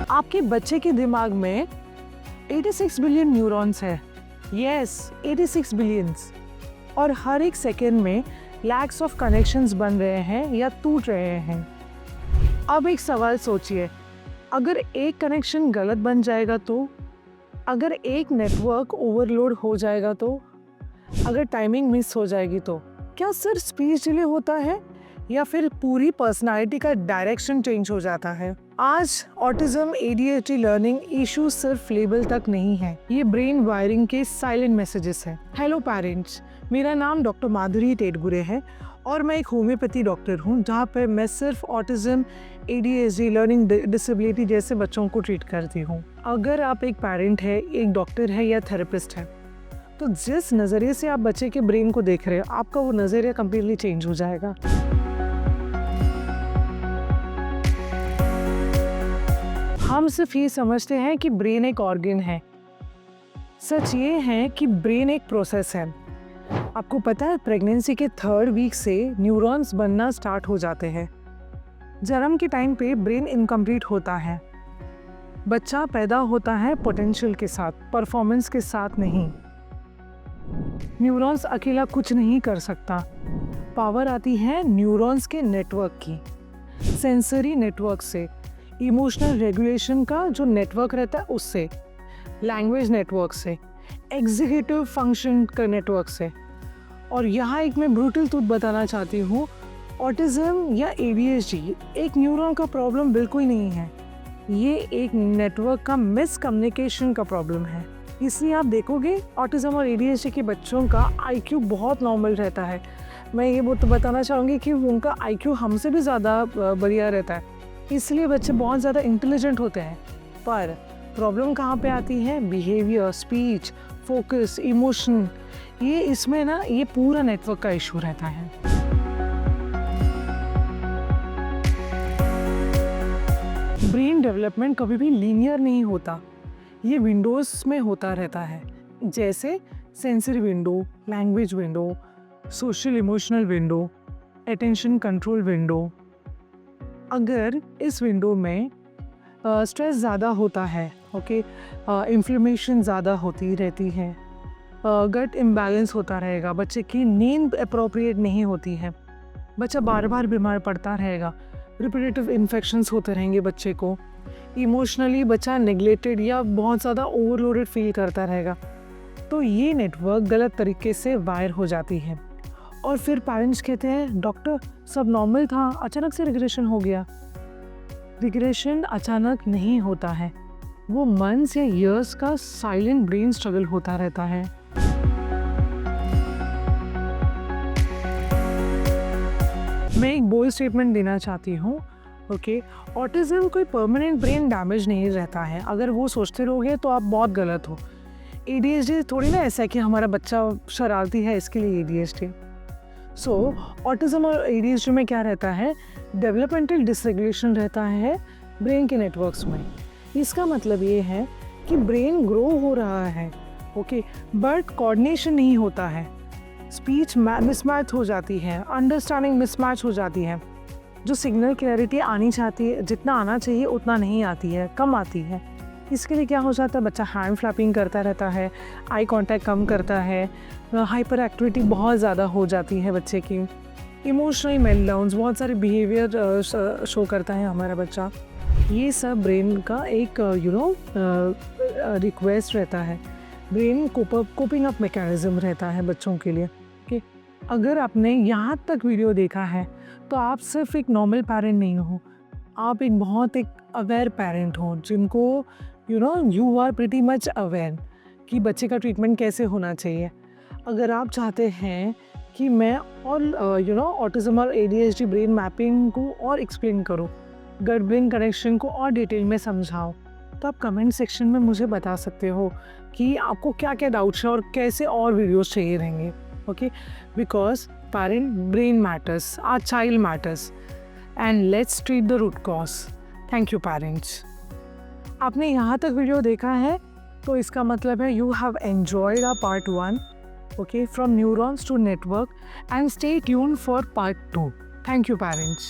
आपके बच्चे के दिमाग में 86 बिलियन न्यूरॉन्स है। Yes, 86 billions. और हर एक सेकेंड में लैक्स ऑफ कनेक्शंस बन रहे हैं या टूट रहे हैं। अब एक सवाल सोचिए, अगर एक कनेक्शन गलत बन जाएगा तो, अगर एक नेटवर्क ओवरलोड हो जाएगा तो, अगर टाइमिंग मिस हो जाएगी तो क्या सिर्फ स्पीच डिले होता है या फिर पूरी पर्सनालिटी का डायरेक्शन चेंज हो जाता है? आज ऑटिज्म ADHD लर्निंग इशू सिर्फ लेबल तक नहीं है, ये ब्रेन वायरिंग के साइलेंट मैसेजेस हैं। हेलो पेरेंट्स, मेरा नाम डॉक्टर माधुरी टेटगुरे है और मैं एक होम्योपैथी डॉक्टर हूँ, जहाँ पर मैं सिर्फ ऑटिज्म ADHD लर्निंग डिसेबिलिटी जैसे बच्चों को ट्रीट करती हूँ। अगर आप एक पेरेंट है, एक डॉक्टर है या थेरेपिस्ट है, तो जिस नज़रिए से आप बच्चे के ब्रेन को देख रहे हो, आपका वो नज़रिया कम्प्लीटली चेंज हो जाएगा। हम सिर्फ ये समझते हैं कि ब्रेन एक ऑर्गन है। सच ये है कि ब्रेन एक प्रोसेस है। आपको पता है, प्रेगनेंसी के 3rd वीक से न्यूरॉन्स बनना स्टार्ट हो जाते हैं। जन्म के टाइम पे ब्रेन इनकम्प्लीट होता है। बच्चा पैदा होता है पोटेंशियल के साथ, परफॉर्मेंस के साथ नहीं। न्यूरॉन्स अकेला कुछ नहीं कर सकता। पावर आती है न्यूरॉन्स के नेटवर्क की, सेंसरी नेटवर्क से, इमोशनल रेगुलेशन का जो नेटवर्क रहता है उससे, लैंग्वेज नेटवर्क से, एग्जीक्यूटिव फंक्शन का नेटवर्क से। और यहाँ एक मैं ब्रूटल ट्रूथ बताना चाहती हूँ, ऑटिज्म या ADHD एक न्यूरॉन का प्रॉब्लम बिल्कुल नहीं है, ये एक नेटवर्क का मिसकम्युनिकेशन का प्रॉब्लम है। इसलिए आप देखोगे ऑटिज्म और ADHD के बच्चों का IQ बहुत नॉर्मल रहता है। मैं ये तो बताना चाहूँगी कि उनका IQ हमसे भी ज़्यादा बढ़िया रहता है, इसलिए बच्चे बहुत ज़्यादा इंटेलिजेंट होते हैं। पर प्रॉब्लम कहाँ पे आती है? बिहेवियर, स्पीच, फोकस, इमोशन, ये इसमें ना ये पूरा नेटवर्क का इशू रहता है। ब्रेन डेवलपमेंट कभी भी लीनियर नहीं होता, ये विंडोज़ में होता रहता है, जैसे sensory window, language window, social emotional window, attention control window. अगर इस विंडो में स्ट्रेस ज़्यादा होता है, ओके, इन्फ्लेमेशन ज़्यादा होती रहती है, गट इम्बैलेंस होता रहेगा, बच्चे की नींद अप्रोप्रिएट नहीं होती है, बच्चा बार बार बीमार पड़ता रहेगा, रिपीटेटिव इन्फेक्शंस होते रहेंगे बच्चे को, इमोशनली बच्चा नेग्लेक्टेड या बहुत ज़्यादा ओवरलोडेड फील करता रहेगा, तो ये नेटवर्क गलत तरीके से वायर हो जाती है। और फिर पेरेंट्स कहते हैं डॉक्टर सब नॉर्मल था, अचानक से रिग्रेशन हो गया। रिग्रेशन अचानक नहीं होता है, वो मंथ्स या ईयर्स का साइलेंट ब्रेन स्ट्रगल होता रहता है। मैं एक बोल्ड स्टेटमेंट देना चाहती हूँ, ओके, ऑटिज्म कोई परमानेंट ब्रेन डैमेज नहीं रहता है। अगर वो सोचते रहोगे तो आप बहुत गलत हो। ADHD थोड़ी ना ऐसा है कि हमारा बच्चा शरारती है इसके लिए ADHD। सो ऑटिज्म और ADHD में क्या रहता है? डेवलपमेंटल डिसरेगुलेशन रहता है ब्रेन के नेटवर्क्स में। इसका मतलब ये है कि ब्रेन ग्रो हो रहा है, ओके, बट कोऑर्डिनेशन नहीं होता है, स्पीच मिसमैच हो जाती है, अंडरस्टैंडिंग मिसमैच हो जाती है, जो सिग्नल क्लैरिटी आनी चाहती है, जितना आना चाहिए उतना नहीं आती है, कम आती है। इसके लिए क्या हो जाता है? बच्चा हैंड फ्लैपिंग करता रहता है, आई कांटेक्ट कम करता है, हाइपर एक्टिविटी बहुत ज़्यादा हो जाती है बच्चे की, इमोशनल मेल्टडाउन्स, बहुत सारे बिहेवियर शो करता है हमारा बच्चा। ये सब ब्रेन का एक रिक्वेस्ट रहता है, ब्रेन कोपिंग अप मैकेनिज्म रहता है बच्चों के लिए कि अगर आपने यहाँ तक वीडियो देखा है तो आप सिर्फ एक नॉर्मल पेरेंट नहीं हो, आप एक बहुत एक अवेयर पेरेंट हो, जिनको you are pretty much aware कि बच्चे का ट्रीटमेंट कैसे होना चाहिए। अगर आप चाहते हैं कि मैं और ऑटिज्म और ADHD ब्रेन मैपिंग को और एक्सप्लेन करूँ, गट ब्रेन कनेक्शन को और डिटेल में समझाओ, तो आप कमेंट सेक्शन में मुझे बता सकते हो कि आपको क्या क्या डाउट्स है और कैसे और वीडियोस चाहिए रहेंगे, okay, because parent brain matters, our child matters, and let's treat the root cause. Thank you parents. आपने यहाँ तक वीडियो देखा है तो इसका मतलब है you have enjoyed our part 1, okay, from neurons to network, and stay tuned for part 2. Thank you parents.